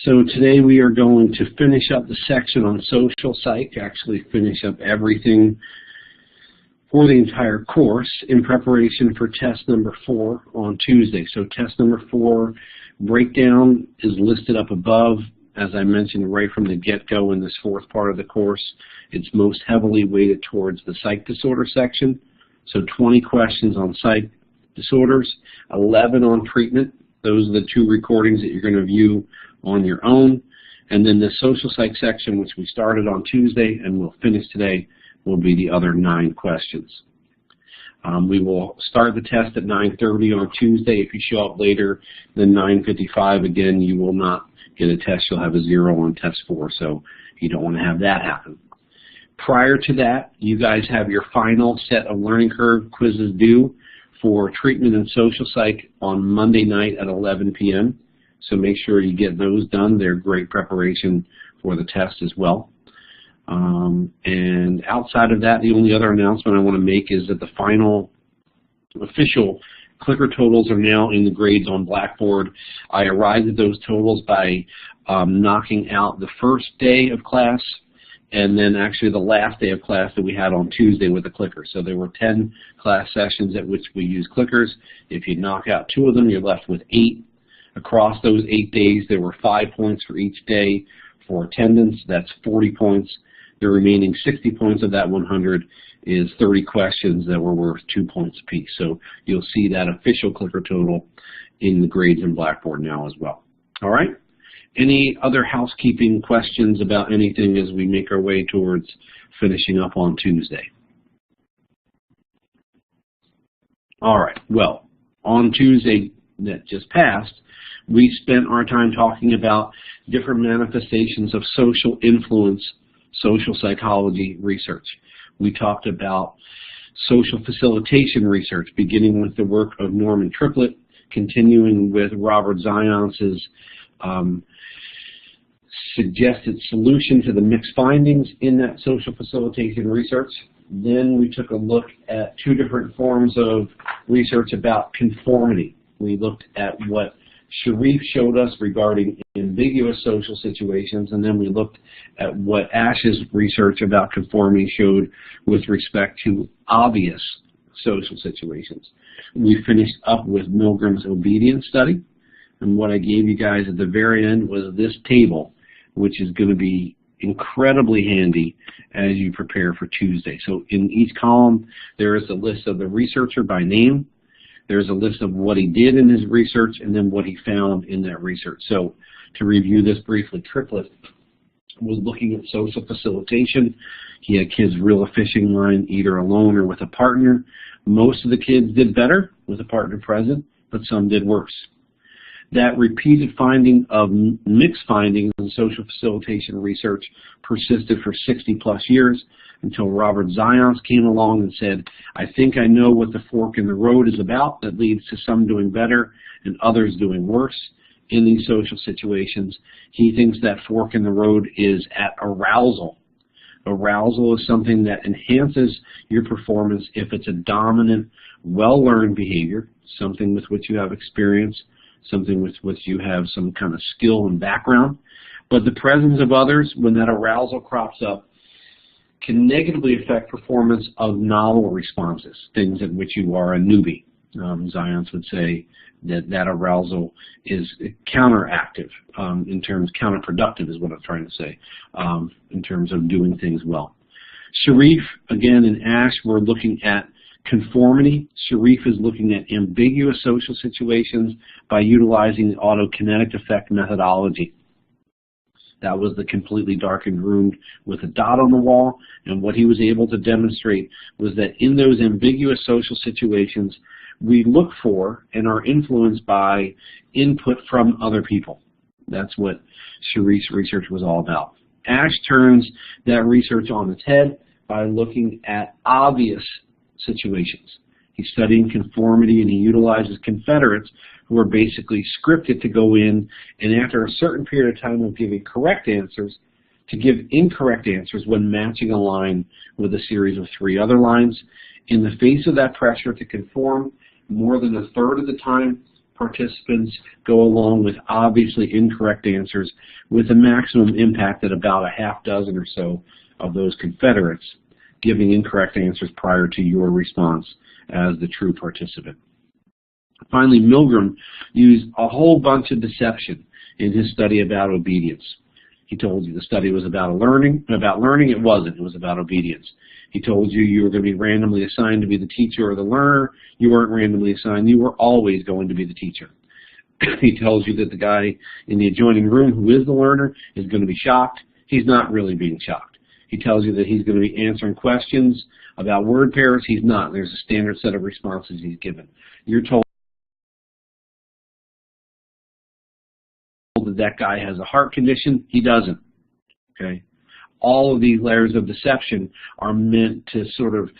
So today we are going to finish up the section on social psych, actually finish up everything for the entire course in preparation for test number 4 on Tuesday. So test number 4 breakdown is listed up above. As I mentioned right from the get-go in this 4th part of the course, it's most heavily weighted towards the psych disorder section. So 20 questions on psych disorders, 11 on treatment. Those are the 2 recordings that you're going to view on your own. And then the social psych section, which we started on Tuesday and we'll finish today, will be the other 9 questions. We will start the test at 9:30 on Tuesday. If you show up later than 9:55, again, you will not get a test. You'll have a 0 on test 4, so you don't want to have that happen. Prior to that, you guys have your final set of learning curve quizzes due for treatment and social psych on Monday night at 11 p.m. So make sure you get those done. They're great preparation for the test as well. And outside of that, the only other announcement I want to make is that the final official clicker totals are now in the grades on Blackboard. I arrived at those totals by knocking out the first day of class and then actually the last day of class that we had on Tuesday with the clicker. So there were 10 class sessions at which we used clickers. If you knock out 2 of them, you're left with 8. Across those 8 days, there were 5 points for each day for attendance. That's 40 points. The remaining 60 points of that 100 is 30 questions that were worth 2 points apiece. So you'll see that official clicker total in the grades in Blackboard now as well. All right? Any other housekeeping questions about anything as we make our way towards finishing up on Tuesday? All right. Well, on Tuesday that just passed, we spent our time talking about different manifestations of social influence, social psychology research. We talked about social facilitation research, beginning with the work of Norman Triplett, continuing with Robert Zion's suggested solution to the mixed findings in that social facilitation research. Then we took a look at 2 different forms of research about conformity. We looked at what Sharif showed us regarding ambiguous social situations, and then we looked at what Ash's research about conformity showed with respect to obvious social situations. We finished up with Milgram's obedience study, and what I gave you guys at the very end was this table, which is going to be incredibly handy as you prepare for Tuesday. So in each column, there is a list of the researcher by name. There's a list of what he did in his research and then what he found in that research. So to review this briefly, Triplett was looking at social facilitation. He had kids reel a fishing line either alone or with a partner. Most of the kids did better with a partner present, but some did worse. That repeated finding of mixed findings in social facilitation research persisted for 60-plus years until Robert Zion's came along and said, I think I know what the fork in the road is about that leads to some doing better and others doing worse in these social situations. He thinks that fork in the road is at arousal. Arousal is something that enhances your performance if it's a dominant, well-learned behavior, something with which you have experience, something with which you have some kind of skill and background. But the presence of others, when that arousal crops up, can negatively affect performance of novel responses, things at which you are a newbie. Zions would say that arousal is counteractive, counterproductive is what I'm trying to say, in terms of doing things well. Sharif, again, and Ash were looking at conformity. Sharif is looking at ambiguous social situations by utilizing the autokinetic effect methodology. That was the completely darkened room with a dot on the wall, and what he was able to demonstrate was that in those ambiguous social situations, we look for and are influenced by input from other people. That's what Sharif's research was all about. Ash turns that research on its head by looking at obvious situations. He's studying conformity, and he utilizes confederates who are basically scripted to go in and after a certain period of time of giving correct answers to give incorrect answers when matching a line with a series of 3 other lines. In the face of that pressure to conform, more than a third of the time, participants go along with obviously incorrect answers with a maximum impact at about a half dozen or so of those confederates giving incorrect answers prior to your response as the true participant. Finally, Milgram used a whole bunch of deception in his study about obedience. He told you the study was about learning. It wasn't. It was about obedience. He told you you were going to be randomly assigned to be the teacher or the learner. You weren't randomly assigned. You were always going to be the teacher. He tells you that the guy in the adjoining room who is the learner is going to be shocked. He's not really being shocked. He tells you that he's going to be answering questions about word pairs. He's not. There's a standard set of responses he's given. You're told that that guy has a heart condition. He doesn't. Okay? All of these layers of deception are meant to sort of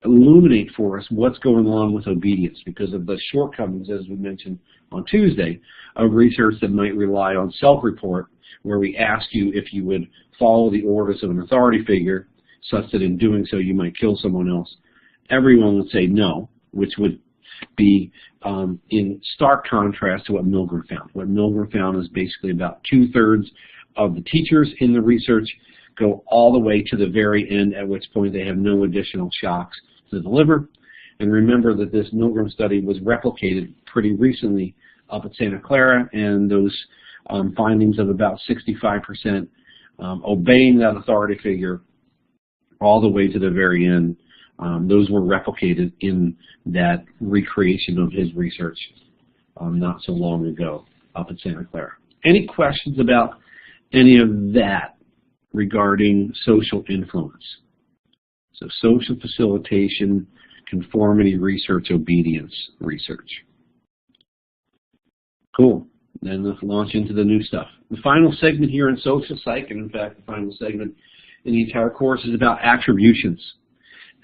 illuminate for us what's going on with obedience because of the shortcomings, as we mentioned on Tuesday, of research that might rely on self-report, where we ask you if you would follow the orders of an authority figure, such that in doing so you might kill someone else. Everyone would say no, which would be in stark contrast to what Milgram found. What Milgram found is basically about 2/3 of the teachers in the research go all the way to the very end, at which point they have no additional shocks to deliver. And remember that this Milgram study was replicated pretty recently up at Santa Clara, and those findings of about 65% obeying that authority figure all the way to the very end, those were replicated in that recreation of his research not so long ago up at Santa Clara. Any questions about any of that regarding social influence? So social facilitation, conformity research, obedience research. Cool. Then let's launch into the new stuff. The final segment here in social psych, and in fact the final segment in the entire course, is about attributions.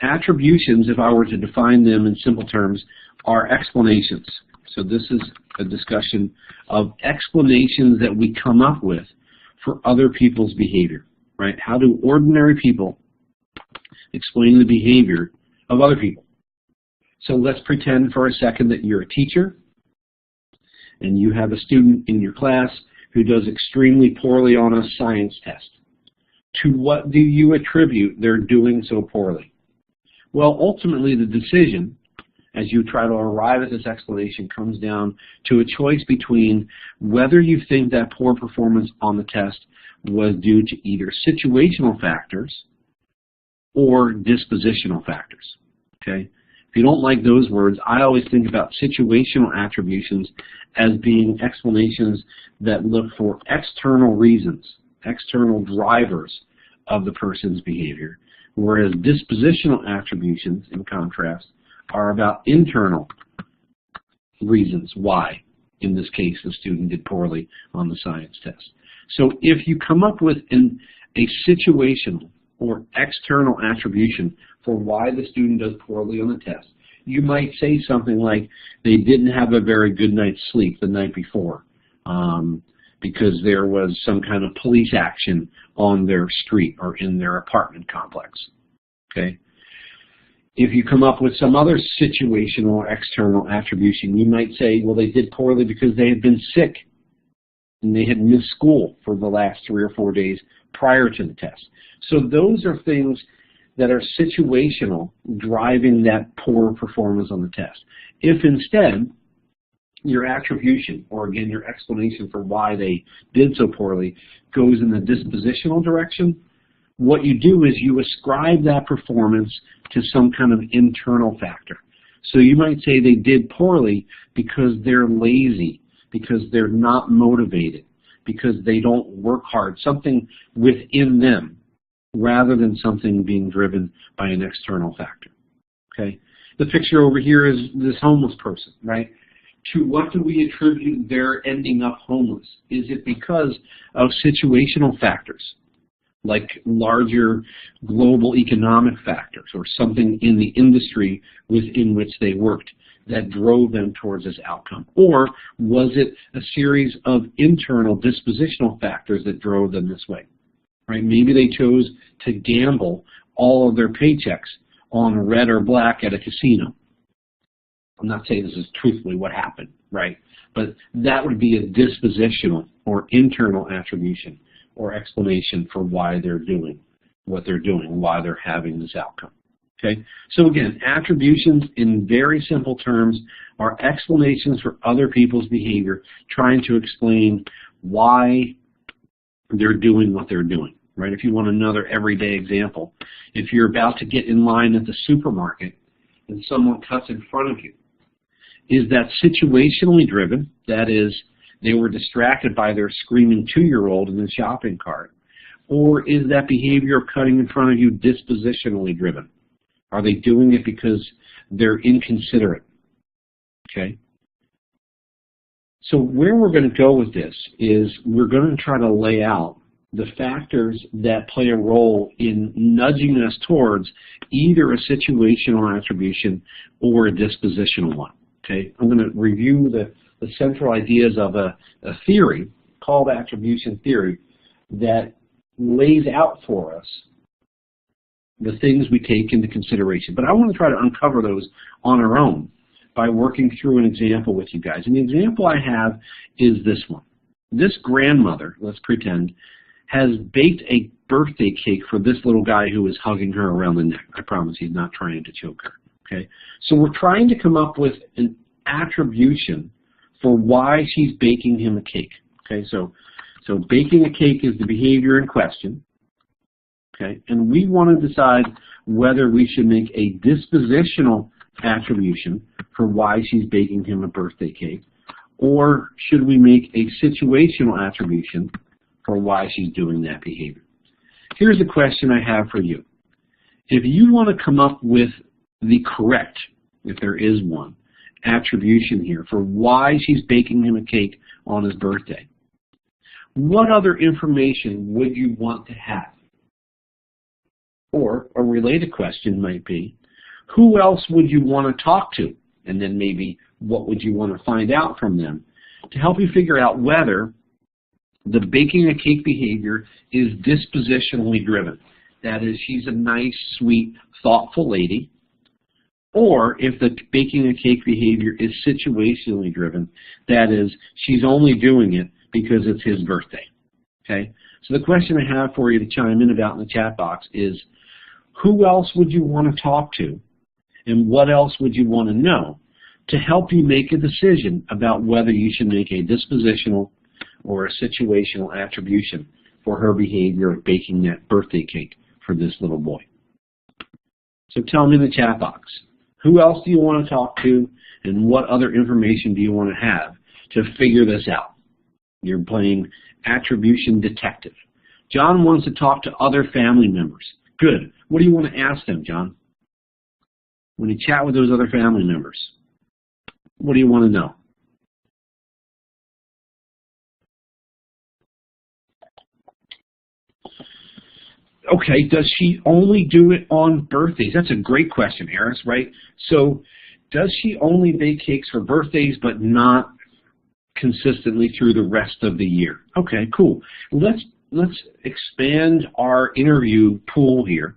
Attributions, if I were to define them in simple terms, are explanations. So this is a discussion of explanations that we come up with for other people's behavior, right? How do ordinary people explain the behavior of other people? So let's pretend for a second that you're a teacher and you have a student in your class who does extremely poorly on a science test. To what do you attribute their doing so poorly? Well, ultimately the decision, as you try to arrive at this explanation, comes down to a choice between whether you think that poor performance on the test was due to either situational factors or dispositional factors. Okay? If you don't like those words, I always think about situational attributions as being explanations that look for external reasons, external drivers of the person's behavior, whereas dispositional attributions, in contrast, are about internal reasons why, in this case, the student did poorly on the science test. So if you come up with a situational or external attribution for why the student does poorly on the test, you might say something like they didn't have a very good night's sleep the night before because there was some kind of police action on their street or in their apartment complex. Okay? If you come up with some other situational or external attribution, you might say, well, they did poorly because they had been sick and they had missed school for the last 3 or 4 days prior to the test. So those are things that are situational, driving that poor performance on the test. If instead your attribution, or again your explanation for why they did so poorly, goes in the dispositional direction, what you do is you ascribe that performance to some kind of internal factor. So you might say they did poorly because they're lazy, because they're not motivated, because they don't work hard, something within them, rather than something being driven by an external factor. Okay? The picture over here is this homeless person, right? To what do we attribute their ending up homeless? Is it because of situational factors, like larger global economic factors or something in the industry within which they worked that drove them towards this outcome? Or was it a series of internal dispositional factors that drove them this way? Right? Maybe they chose to gamble all of their paychecks on red or black at a casino. I'm not saying this is truthfully what happened, right? But that would be a dispositional or internal attribution or explanation for why they're doing what they're doing, why they're having this outcome. Okay? So again, attributions in very simple terms are explanations for other people's behavior, trying to explain why they're doing what they're doing. Right? If you want another everyday example, if you're about to get in line at the supermarket and someone cuts in front of you, is that situationally driven? That is, they were distracted by their screaming 2-year-old in the shopping cart. Or is that behavior of cutting in front of you dispositionally driven? Are they doing it because they're inconsiderate? Okay? So where we're going to go with this is we're going to try to lay out the factors that play a role in nudging us towards either a situational attribution or a dispositional one. Okay? I'm going to review the central ideas of a theory called attribution theory that lays out for us the things we take into consideration. But I want to try to uncover those on our own by working through an example with you guys. And the example I have is this one. This grandmother, let's pretend, has baked a birthday cake for this little guy who is hugging her around the neck. I promise he's not trying to choke her. Okay? So we're trying to come up with an attribution for why she's baking him a cake. Okay? So baking a cake is the behavior in question. Okay? And we want to decide whether we should make a dispositional attribution for why she's baking him a birthday cake, or should we make a situational attribution for why she's doing that behavior. Here's a question I have for you. If you want to come up with the correct, if there is one, attribution here for why she's baking him a cake on his birthday, what other information would you want to have? Or a related question might be, who else would you want to talk to? And then maybe what would you want to find out from them to help you figure out whether the baking a cake behavior is dispositionally driven. That is, she's a nice, sweet, thoughtful lady. Or if the baking a cake behavior is situationally driven, that is, she's only doing it because it's his birthday. Okay? So the question I have for you to chime in about in the chat box is, who else would you want to talk to, and what else would you want to know to help you make a decision about whether you should make a dispositional or a situational attribution for her behavior of baking that birthday cake for this little boy? So tell me in the chat box, who else do you want to talk to, and what other information do you want to have to figure this out? You're playing attribution detective. John wants to talk to other family members. Good. What do you want to ask them, John? When you chat with those other family members, what do you want to know? Okay, does she only do it on birthdays? That's a great question, Eris, right? So does she only bake cakes for birthdays but not consistently through the rest of the year? Okay, cool. Let's expand our interview pool here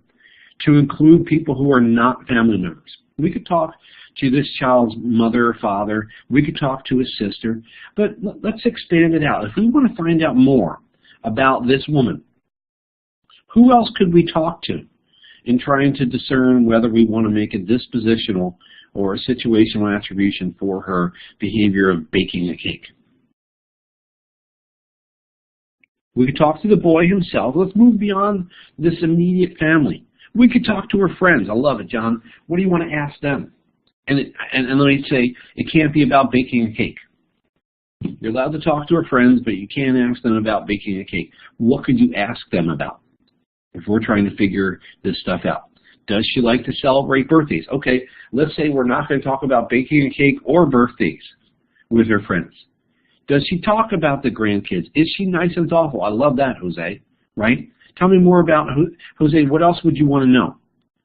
to include people who are not family members. We could talk to this child's mother or father. We could talk to his sister. But let's expand it out. If we want to find out more about this woman, who else could we talk to in trying to discern whether we want to make a dispositional or a situational attribution for her behavior of baking a cake? We could talk to the boy himself. Let's move beyond this immediate family. We could talk to her friends. I love it, John. What do you want to ask them? And let me say, it can't be about baking a cake. You're allowed to talk to her friends, but you can't ask them about baking a cake. What could you ask them about if we're trying to figure this stuff out? Does she like to celebrate birthdays? Okay, let's say we're not going to talk about baking a cake or birthdays with her friends. Does she talk about the grandkids? Is she nice and thoughtful? I love that, Jose, right? Tell me more about, Jose, what else would you want to know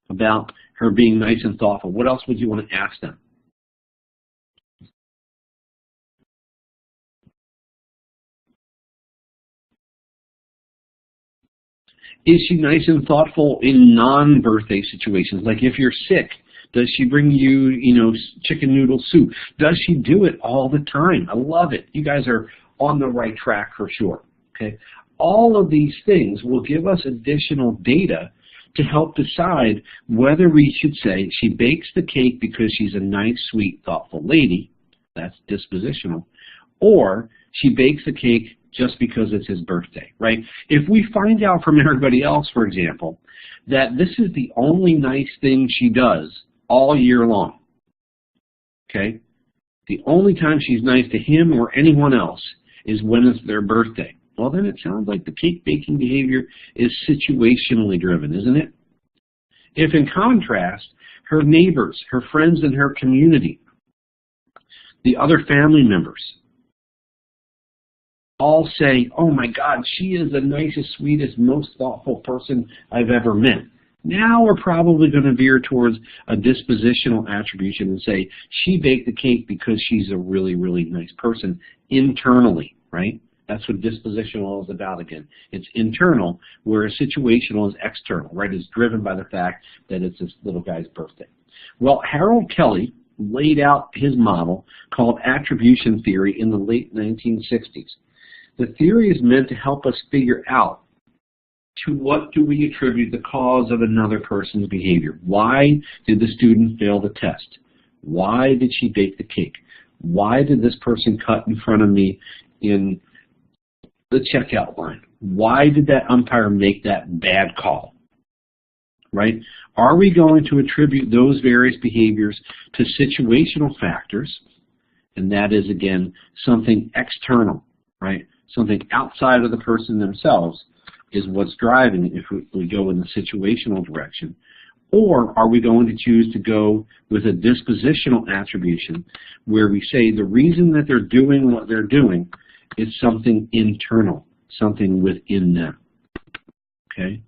about her being nice and thoughtful? What else would you want to ask them? Is she nice and thoughtful in non-birthday situations? Like if you're sick, Does she bring you, chicken noodle soup? Does she do it all the time? I love it. You guys are on the right track for sure. Okay. All of these things will give us additional data to help decide whether we should say she bakes the cake because she's a nice, sweet, thoughtful lady. That's dispositional. Or she bakes the cake just because it's his birthday, right? If we find out from everybody else, for example, that this is the only nice thing she does all year long, okay? The only time she's nice to him or anyone else is when it's their birthday. Well, then it sounds like the cake baking behavior is situationally driven, isn't it? If, in contrast, her neighbors, her friends in her community, the other family members, all say, oh my God, she is the nicest, sweetest, most thoughtful person I've ever met. Now we're probably going to veer towards a dispositional attribution and say she baked the cake because she's a really, really nice person internally, right? That's what dispositional is about again. It's internal, whereas situational is external, right? It's driven by the fact that it's this little guy's birthday. Well, Harold Kelly laid out his model called attribution theory in the late 1960s. The theory is meant to help us figure out to what do we attribute the cause of another person's behavior. Why did the student fail the test? Why did she bake the cake? Why did this person cut in front of me in the checkout line? Why did that umpire make that bad call? Right? Are we going to attribute those various behaviors to situational factors? And that is, again, something external, right? Something outside of the person themselves is what's driving it if we go in the situational direction. Or are we going to choose to go with a dispositional attribution where we say the reason that they're doing what they're doing is something internal, something within them, okay?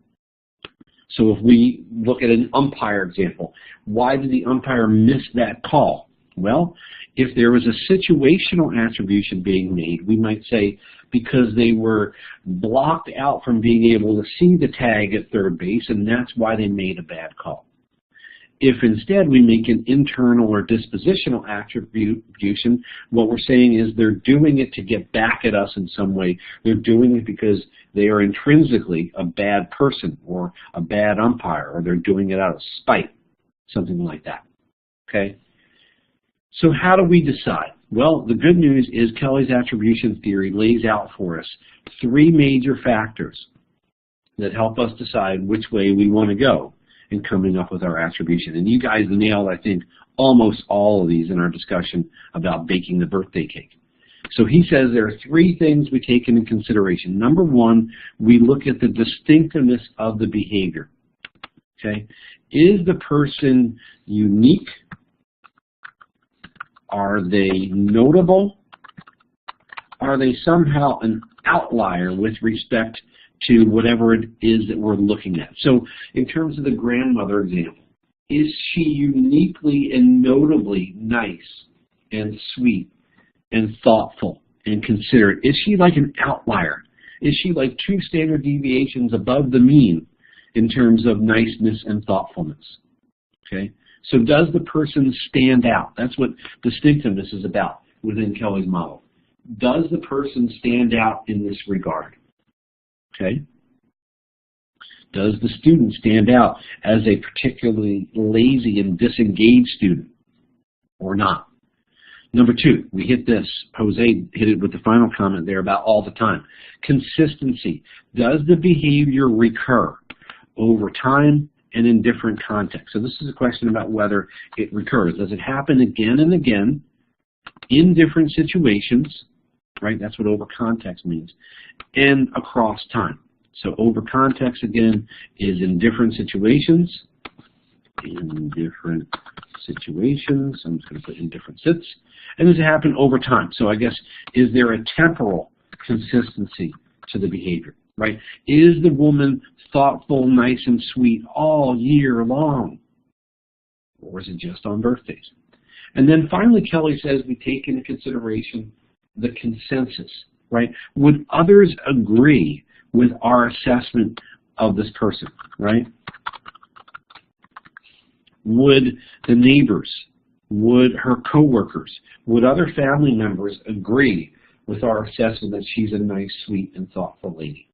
So if we look at an umpire example, why did the umpire miss that call? Well, if there was a situational attribution being made, we might say because they were blocked out from being able to see the tag at third base, and that's why they made a bad call. If instead we make an internal or dispositional attribution, what we're saying is they're doing it to get back at us in some way. They're doing it because they are intrinsically a bad person or a bad umpire, or they're doing it out of spite, something like that. Okay? So how do we decide? Well, the good news is Kelly's attribution theory lays out for us 3 major factors that help us decide which way we want to go in coming up with our attribution. And you guys nailed, I think, almost all of these in our discussion about baking the birthday cake. So he says there are 3 things we take into consideration. Number 1, we look at the distinctiveness of the behavior. Okay? Is the person unique? Are they notable? Are they somehow an outlier with respect to whatever it is that we're looking at? So in terms of the grandmother example, is she uniquely and notably nice and sweet and thoughtful and considerate? Is she like an outlier? Is she like 2 standard deviations above the mean in terms of niceness and thoughtfulness? Okay? So does the person stand out? That's what distinctiveness is about within Kelly's model. Does the person stand out in this regard? Okay? Does the student stand out as a particularly lazy and disengaged student or not? Number 2, we hit this. Jose hit it with the final comment there about all the time. Consistency. Does the behavior recur over time and in different contexts? So this is a question about whether it recurs. Does it happen again and again in different situations, right? That's what over context means, and across time. So over context, again, is in different situations. In different situations. I'm just going to put in different sits. And does it happen over time? So I guess, is there a temporal consistency to the behavior, right? Is the woman thoughtful, nice, and sweet all year long? Or is it just on birthdays? And then finally, Kelly says we take into consideration the consensus, right? Would others agree with our assessment of this person, right? Would the neighbors, would her coworkers, would other family members agree with our assessment that she's a nice, sweet, and thoughtful lady?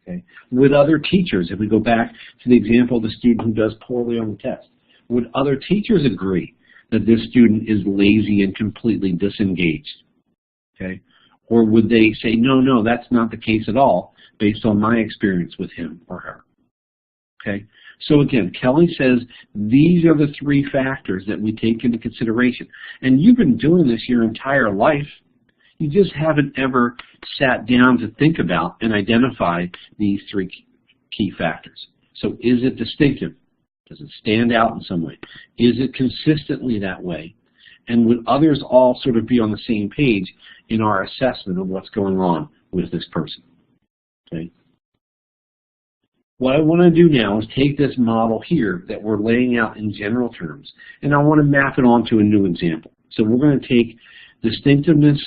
Okay. Would other teachers, if we go back to the example of the student who does poorly on the test, would other teachers agree that this student is lazy and completely disengaged? Okay. Or would they say, no, no, that's not the case at all, based on my experience with him or her? Okay. So again, Kelly says these are the three factors that we take into consideration. And you've been doing this your entire life. You just haven't ever sat down to think about and identify these three key factors. So is it distinctive? Does it stand out in some way? Is it consistently that way? And would others all sort of be on the same page in our assessment of what's going on with this person? Okay. What I want to do now is take this model here that we're laying out in general terms, and I want to map it onto a new example. So we're going to take distinctiveness,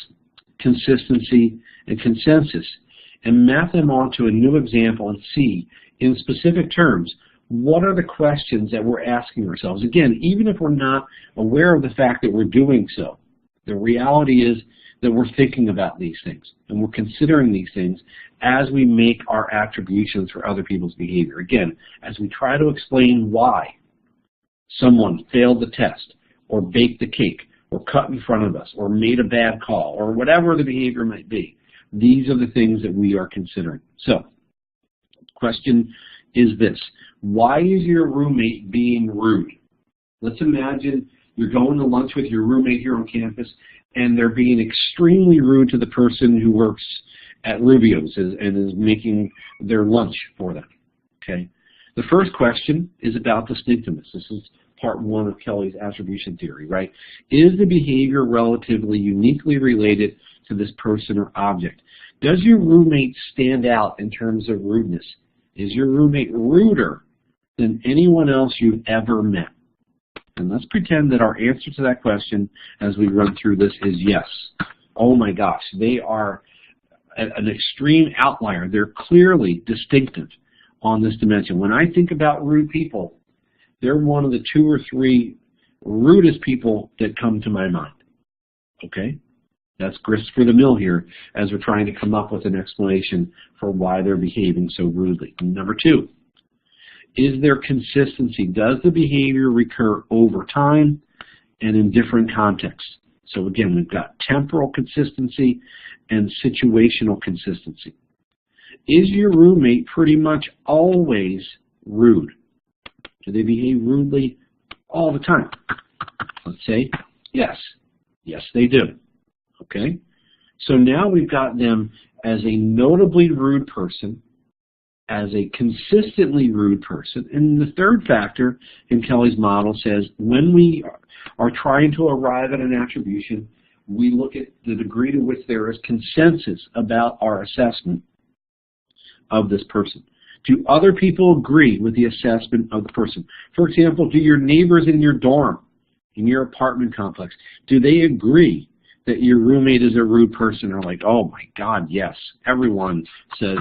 consistency, and consensus and map them onto a new example and see, in specific terms, what are the questions that we're asking ourselves. Again, even if we're not aware of the fact that we're doing so, the reality is that we're thinking about these things and we're considering these things as we make our attributions for other people's behavior. Again, as we try to explain why someone failed the test or baked the cake or cut in front of us, or made a bad call, or whatever the behavior might be. These are the things that we are considering. So, the question is this: why is your roommate being rude? Let's imagine you're going to lunch with your roommate here on campus, and they're being extremely rude to the person who works at Rubio's and is making their lunch for them. Okay. The first question is about distinctiveness. This is part one of Kelly's attribution theory, right? Is the behavior relatively uniquely related to this person or object? Does your roommate stand out in terms of rudeness? Is your roommate ruder than anyone else you've ever met? And let's pretend that our answer to that question as we run through this is yes. Oh my gosh, they are an extreme outlier. They're clearly distinctive on this dimension. When I think about rude people, they're one of the 2 or 3 rudest people that come to my mind. Okay? That's grist for the mill here as we're trying to come up with an explanation for why they're behaving so rudely. Number 2, is there consistency? Does the behavior recur over time and in different contexts? So again, we've got temporal consistency and situational consistency. Is your roommate pretty much always rude? Do they behave rudely all the time? Let's say yes. Yes, they do. Okay? So now we've got them as a notably rude person, as a consistently rude person. And the third factor in Kelly's model says when we are trying to arrive at an attribution, we look at the degree to which there is consensus about our assessment of this person. Do other people agree with the assessment of the person? For example, do your neighbors in your dorm, in your apartment complex, do they agree that your roommate is a rude person? Or like, oh my God, yes. Everyone says,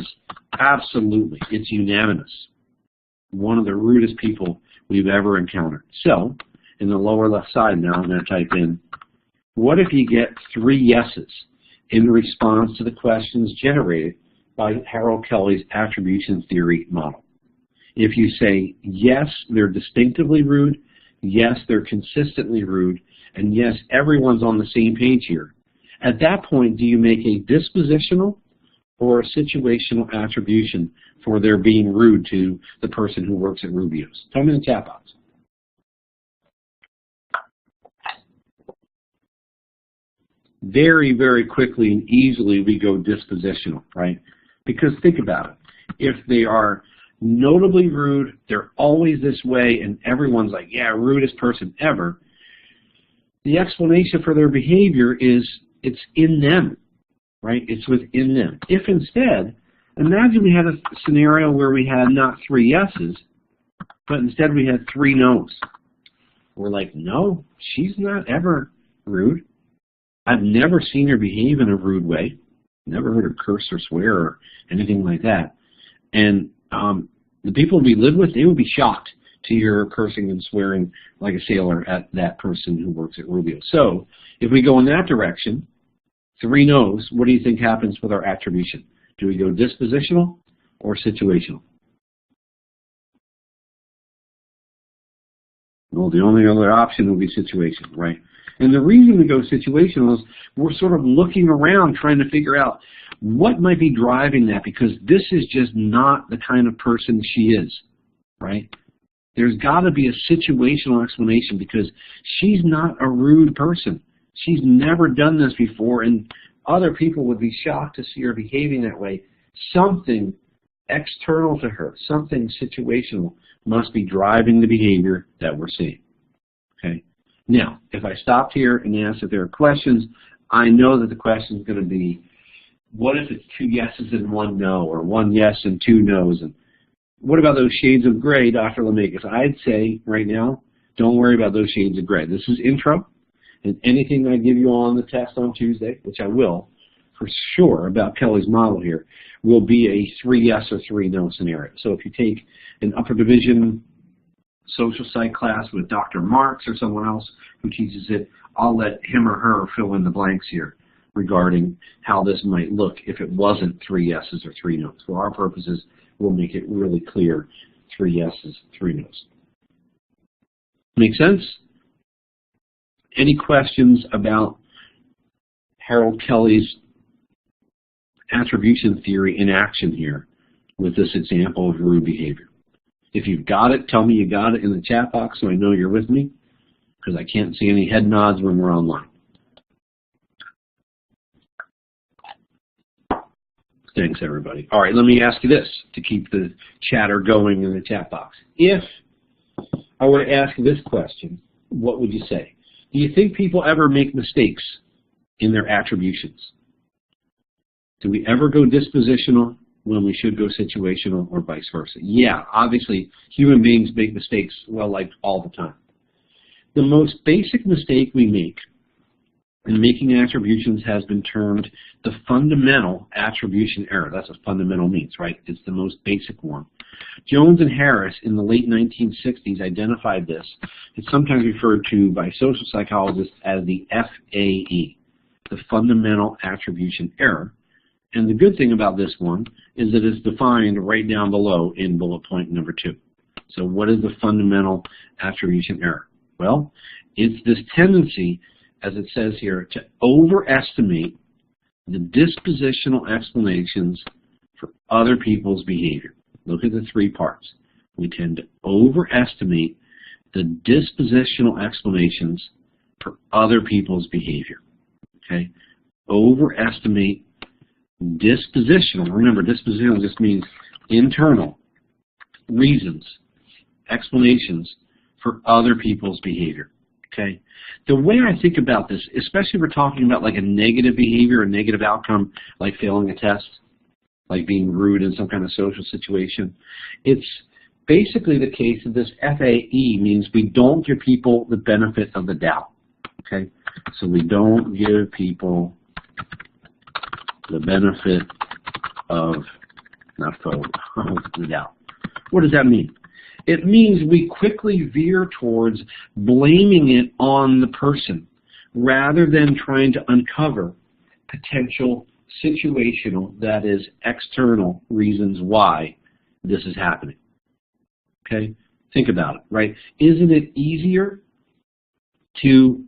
absolutely. It's unanimous. One of the rudest people we've ever encountered. So, in the lower left side now, I'm going to type in, what if you get 3 yeses in response to the questions generated by Harold Kelly's attribution theory model? If you say, yes, they're distinctively rude, yes, they're consistently rude, and yes, everyone's on the same page here, at that point, do you make a dispositional or a situational attribution for their being rude to the person who works at Rubio's? Tell me in the chat box. Very, very quickly and easily we go dispositional, right? Because think about it. If they are notably rude, they're always this way, and everyone's like, yeah, rudest person ever, the explanation for their behavior is it's in them, right? It's within them. If instead, imagine we had a scenario where we had not 3 yeses, but instead we had 3 nos. We're like, no, she's not ever rude. I've never seen her behave in a rude way. Never heard her curse or swear or anything like that. And the people we live with, they would be shocked to hear her cursing and swearing like a sailor at that person who works at Rubio. So if we go in that direction, 3 no's, what do you think happens with our attribution? Do we go dispositional or situational? Well, the only other option would be situational, right? And the reason we go situational is we're sort of looking around trying to figure out what might be driving that, because this is just not the kind of person she is, right? There's got to be a situational explanation, because she's not a rude person. She's never done this before, and other people would be shocked to see her behaving that way. Something external to her, something situational, must be driving the behavior that we're seeing. Okay. Now, if I stopped here and asked if there are questions, I know that the question is going to be, what if it's 2 yeses and 1 no, or 1 yes and 2 no's? And what about those shades of gray, Dr. Lemekis? I'd say right now, don't worry about those shades of gray. This is intro, and anything I give you on the test on Tuesday, which I will, for sure, about Kelly's model here, will be a 3 yes or 3 no scenario. So if you take an upper division social psych class with Dr. Marks or someone else who teaches it, I'll let him or her fill in the blanks here regarding how this might look if it wasn't 3 yeses or 3 no's. For our purposes, we'll make it really clear: 3 yeses, 3 no's. Make sense? Any questions about Harold Kelly's attribution theory in action here with this example of rude behavior? If you've got it, tell me you got it in the chat box so I know you're with me, because I can't see any head nods when we're online. Thanks, everybody. All right, let me ask you this to keep the chatter going in the chat box. If I were to ask this question, what would you say? Do you think people ever make mistakes in their attributions? Do we ever go dispositional when we should go situational, or vice versa? Yeah, obviously, human beings make mistakes, well, like all the time. The most basic mistake we make in making attributions has been termed the fundamental attribution error. That's what fundamental means, right? It's the most basic one. Jones and Harris in the late 1960s identified this. It's sometimes referred to by social psychologists as the FAE, the fundamental attribution error. And the good thing about this one is that it's defined right down below in bullet point number 2. So what is the fundamental attribution error? Well, it's this tendency, as it says here, to overestimate the dispositional explanations for other people's behavior. Look at the 3 parts. We tend to overestimate the dispositional explanations for other people's behavior. Okay? Overestimate dispositional. Remember, dispositional just means internal reasons, explanations for other people's behavior. Okay? The way I think about this, especially if we're talking about like a negative behavior, a negative outcome, like failing a test, like being rude in some kind of social situation, it's basically the case that this FAE means we don't give people the benefit of the doubt. Okay? So we don't give people the benefit of the doubt. What does that mean? It means we quickly veer towards blaming it on the person rather than trying to uncover potential situational, that is, external reasons why this is happening. Okay? Think about it, right? Isn't it easier to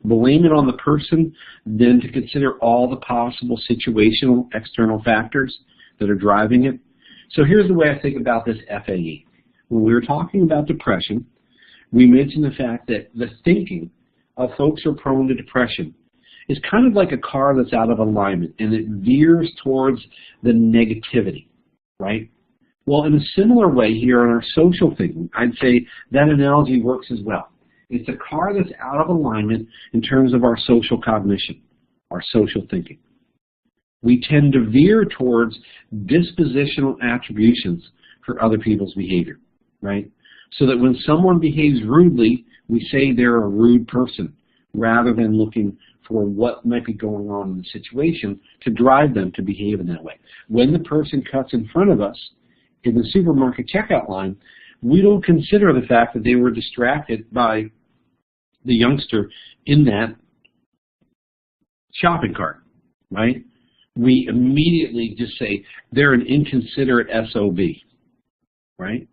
blame it on the person than to consider all the possible situational external factors that are driving it? So here's the way I think about this FAE. When we were talking about depression, we mentioned the fact that the thinking of folks who are prone to depression is kind of like a car that's out of alignment, and it veers towards the negativity, right? Well, in a similar way here in our social thinking, I'd say that analogy works as well. It's a car that's out of alignment in terms of our social cognition, our social thinking. We tend to veer towards dispositional attributions for other people's behavior, right? So that when someone behaves rudely, we say they're a rude person, rather than looking for what might be going on in the situation to drive them to behave in that way. When the person cuts in front of us in the supermarket checkout line, We don't consider the fact that they were distracted by the youngster in that shopping cart, right? We immediately just say they're an inconsiderate SOB, right?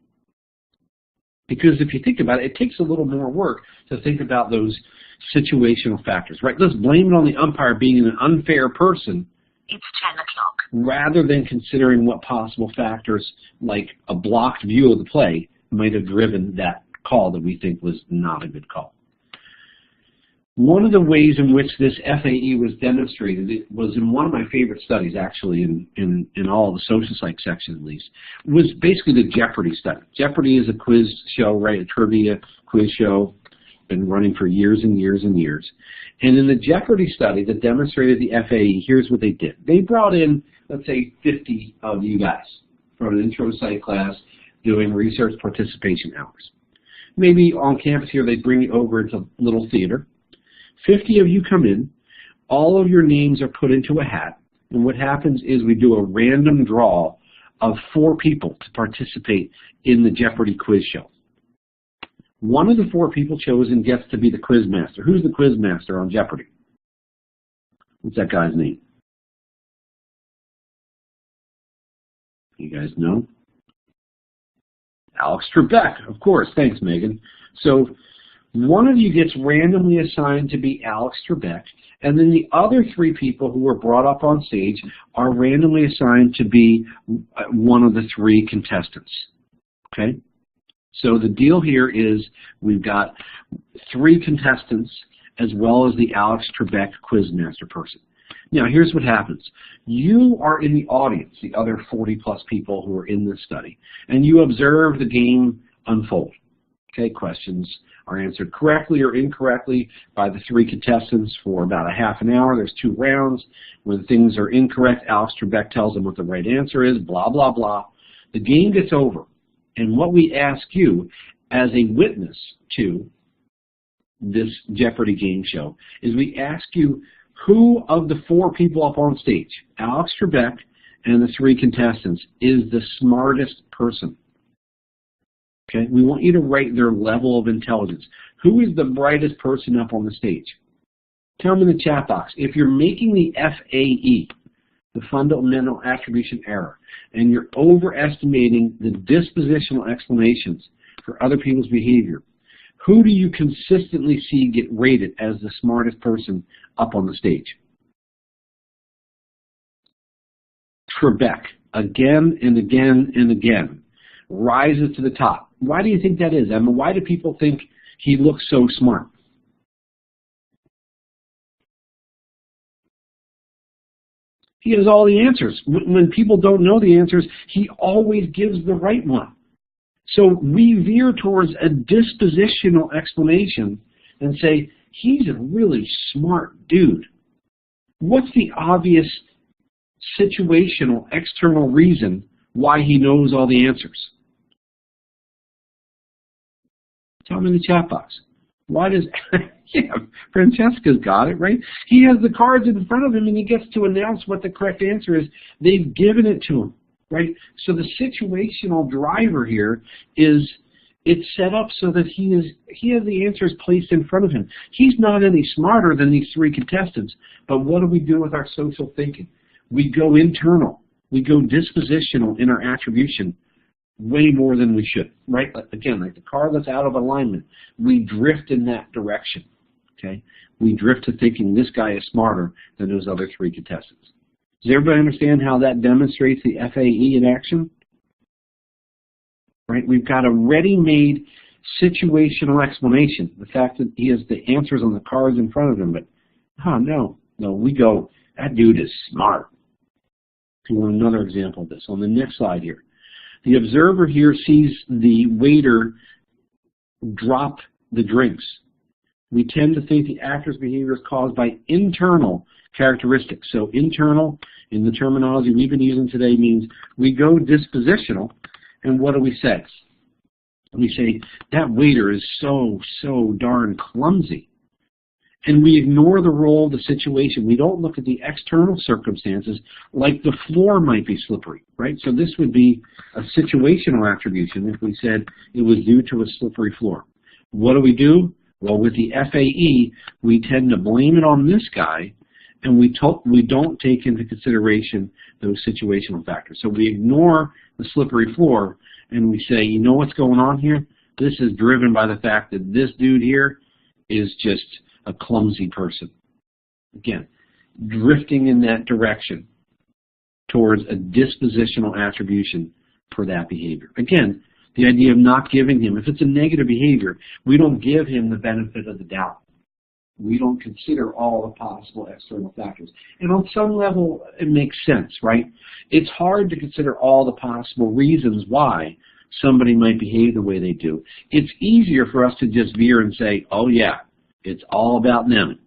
Because if you think about it, it takes a little more work to think about those situational factors, right? Let's blame it on the umpire being an unfair person. It's 10 o'clock. Rather than considering what possible factors, like a blocked view of the play, might have driven that call that we think was not a good call. One of the ways in which this FAE was demonstrated, it was in one of my favorite studies, actually, in all the social psych sections at least, was basically the Jeopardy study. Jeopardy is a quiz show, right, a trivia quiz show, been running for years and years and years. And in the Jeopardy study that demonstrated the FAE, here's what they did. They brought in, let's say, 50 of you guys from an intro psych class doing research participation hours. Maybe on campus here, they bring you over into a little theater. 50 of you come in, all of your names are put into a hat, and what happens is we do a random draw of 4 people to participate in the Jeopardy quiz show. One of the 4 people chosen gets to be the quiz master. Who's the quiz master on Jeopardy? What's that guy's name? You guys know? Alex Trebek, of course. Thanks, Megan. So one of you gets randomly assigned to be Alex Trebek, and then the other 3 people who were brought up on stage are randomly assigned to be one of the 3 contestants. Okay? So the deal here is we've got 3 contestants as well as the Alex Trebek quizmaster person. Now here's what happens. You are in the audience, the other 40-plus people who are in this study, and you observe the game unfold. Okay, questions are answered correctly or incorrectly by the 3 contestants for about a half an hour. There's 2 rounds. When things are incorrect, Alex Trebek tells them what the right answer is, blah, blah, blah. The game gets over. And what we ask you as a witness to this Jeopardy game show is we ask you who of the 4 people up on stage, Alex Trebek and the 3 contestants, is the smartest person. Okay, we want you to rate their level of intelligence. Who is the brightest person up on the stage? Tell them in the chat box. If you're making the FAE, the fundamental attribution error, and you're overestimating the dispositional explanations for other people's behavior, who do you consistently see get rated as the smartest person up on the stage? Trebek, again and again and again, rises to the top. Why do you think that is, Emma? Why do people think he looks so smart? He has all the answers. When people don't know the answers, he always gives the right one. So we veer towards a dispositional explanation and say, he's a really smart dude. What's the obvious situational external reason why he knows all the answers? Tell me in the chat box. Why does, yeah, Francesca's got it, right? He has the cards in front of him and he gets to announce what the correct answer is. They've given it to him, right? So the situational driver here is it's set up so that he has the answers placed in front of him. He's not any smarter than these 3 contestants, but what do we do with our social thinking? We go internal. We go dispositional in our attribution way more than we should, right? Again, like the car that's out of alignment, we drift in that direction, okay? We drift to thinking this guy is smarter than those other 3 contestants. Does everybody understand how that demonstrates the FAE in action? Right? We've got a ready-made situational explanation, the fact that he has the answers on the cards in front of him, but, oh, no, we go, that dude is smart. If you want another example of this, on the next slide here. The observer here sees the waiter drop the drinks. We tend to think the actor's behavior is caused by internal characteristics. So internal, in the terminology we've been using today, means we go dispositional, and what do we say? We say, that waiter is so darn clumsy. And we ignore the role of the situation. We don't look at the external circumstances, like the floor might be slippery, right? So this would be a situational attribution if we said it was due to a slippery floor. What do? Well, with the FAE, we tend to blame it on this guy, and we don't take into consideration those situational factors. So we ignore the slippery floor, and we say, you know what's going on here? This is driven by the fact that this dude here is just a clumsy person. Again, drifting in that direction towards a dispositional attribution for that behavior. Again, the idea of not giving him, if it's a negative behavior, we don't give him the benefit of the doubt. We don't consider all the possible external factors. And on some level, it makes sense, right? It's hard to consider all the possible reasons why somebody might behave the way they do. It's easier for us to just veer and say, oh yeah, it's all about them.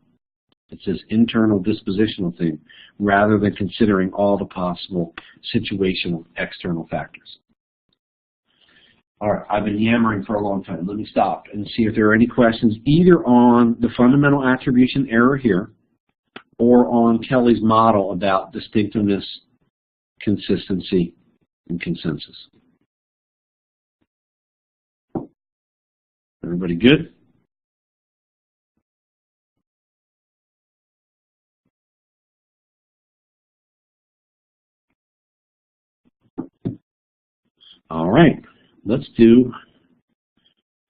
It's this internal dispositional thing, rather than considering all the possible situational external factors. All right, I've been yammering for a long time. Let me stop and see if there are any questions either on the fundamental attribution error here or on Kelly's model about distinctiveness, consistency, and consensus. Everybody good? All right, let's do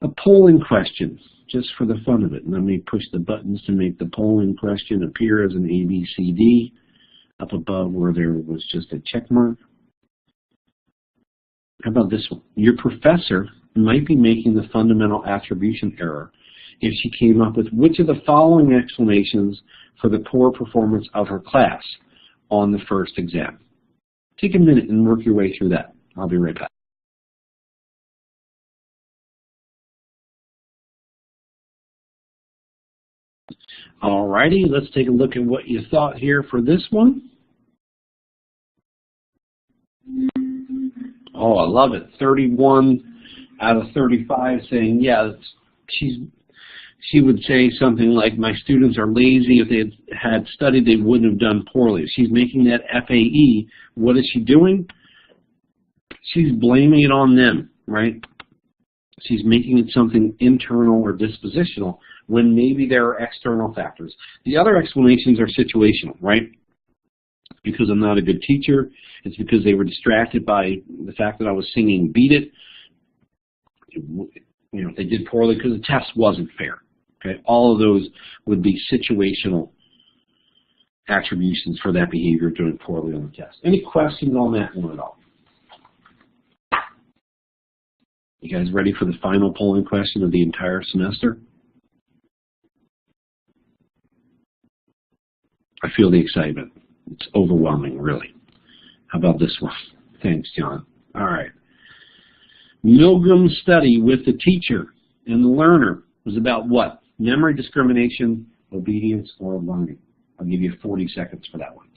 a polling question just for the fun of it. Let me push the buttons to make the polling question appear as an A, B, C, D up above where there was just a check mark. How about this one? Your professor might be making the fundamental attribution error if she came up with which of the following explanations for the poor performance of her class on the first exam. Take a minute and work your way through that. I'll be right back. Alrighty, let's take a look at what you thought here for this one. Oh, I love it. 31 out of 35 saying, yeah, she would say something like, my students are lazy. If they had studied, they wouldn't have done poorly. If she's making that FAE, what is she doing? She's blaming it on them, right? She's making it something internal or dispositional when maybe there are external factors. The other explanations are situational, right? It's because I'm not a good teacher. It's because they were distracted by the fact that I was singing Beat It. You know, they did poorly because the test wasn't fair. Okay, all of those would be situational attributions for that behavior doing poorly on the test. Any questions on that one at all? You guys ready for the final polling question of the entire semester? I feel the excitement. It's overwhelming, really. How about this one? Thanks, John. All right. Milgram's study with the teacher and the learner was about what? Memory, discrimination, obedience, or learning. I'll give you 40 seconds for that one.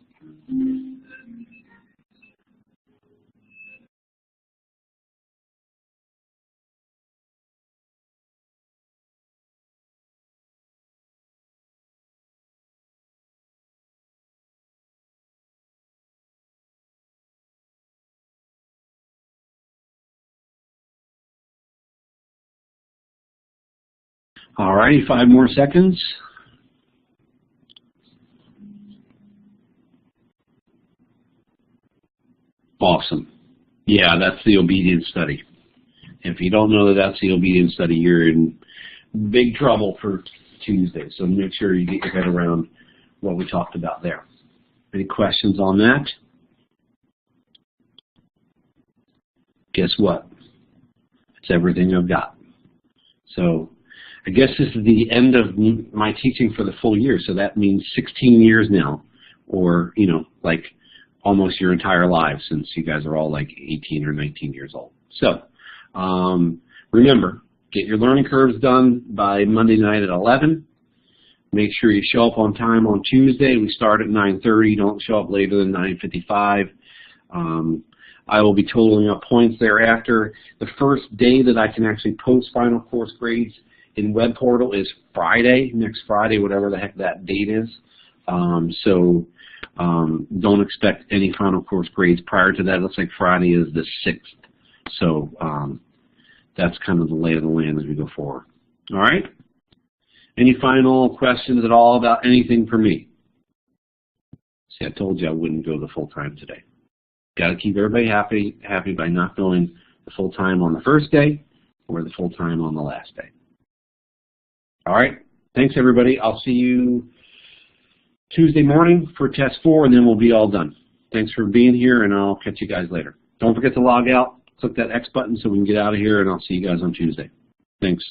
All righty, 5 more seconds. Awesome. Yeah, that's the obedience study. If you don't know that that's the obedience study, you're in big trouble for Tuesday. So make sure you get your head around what we talked about there. Any questions on that? Guess what? It's everything I've got. So I guess this is the end of my teaching for the full year, so that means 16 years now, or, you know, like almost your entire lives since you guys are all like 18 or 19 years old. So remember, get your learning curves done by Monday night at 11. Make sure you show up on time on Tuesday. We start at 9:30. Don't show up later than 9:55. I will be totaling up points thereafter. The first day that I can actually post final course grades in Web Portal is Friday, next Friday, whatever the heck that date is. So don't expect any final course grades prior to that. It looks like Friday is the 6th. So that's kind of the lay of the land as we go forward. All right? Any final questions at all about anything for me? See, I told you I wouldn't go the full time today. Got to keep everybody happy by not going the full time on the first day or the full time on the last day. All right. Thanks, everybody. I'll see you Tuesday morning for test 4, and then we'll be all done. Thanks for being here, and I'll catch you guys later. Don't forget to log out. Click that X button so we can get out of here, and I'll see you guys on Tuesday. Thanks.